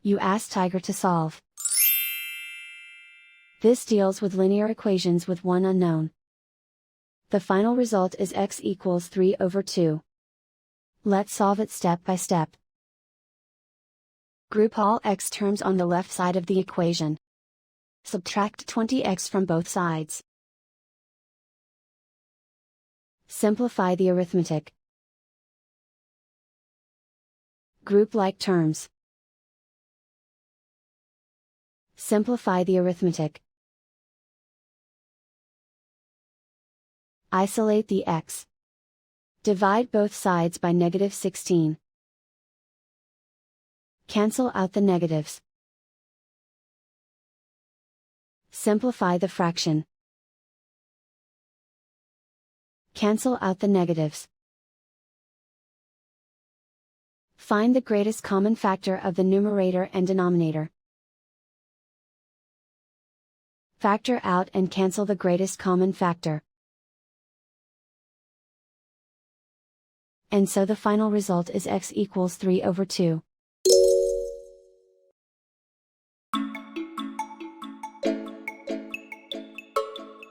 You ask Tiger to solve. This deals with linear equations with one unknown. The final result is x equals 3 over 2. Let's solve it step by step. Group all x terms on the left side of the equation. Subtract 20x from both sides. Simplify the arithmetic. Group like terms. Simplify the arithmetic. Isolate the x. Divide both sides by -16. Cancel out the negatives. Simplify the fraction. Cancel out the negatives. Find the greatest common factor of the numerator and denominator. Factor out and cancel the greatest common factor. And so the final result is x equals 3 over 2.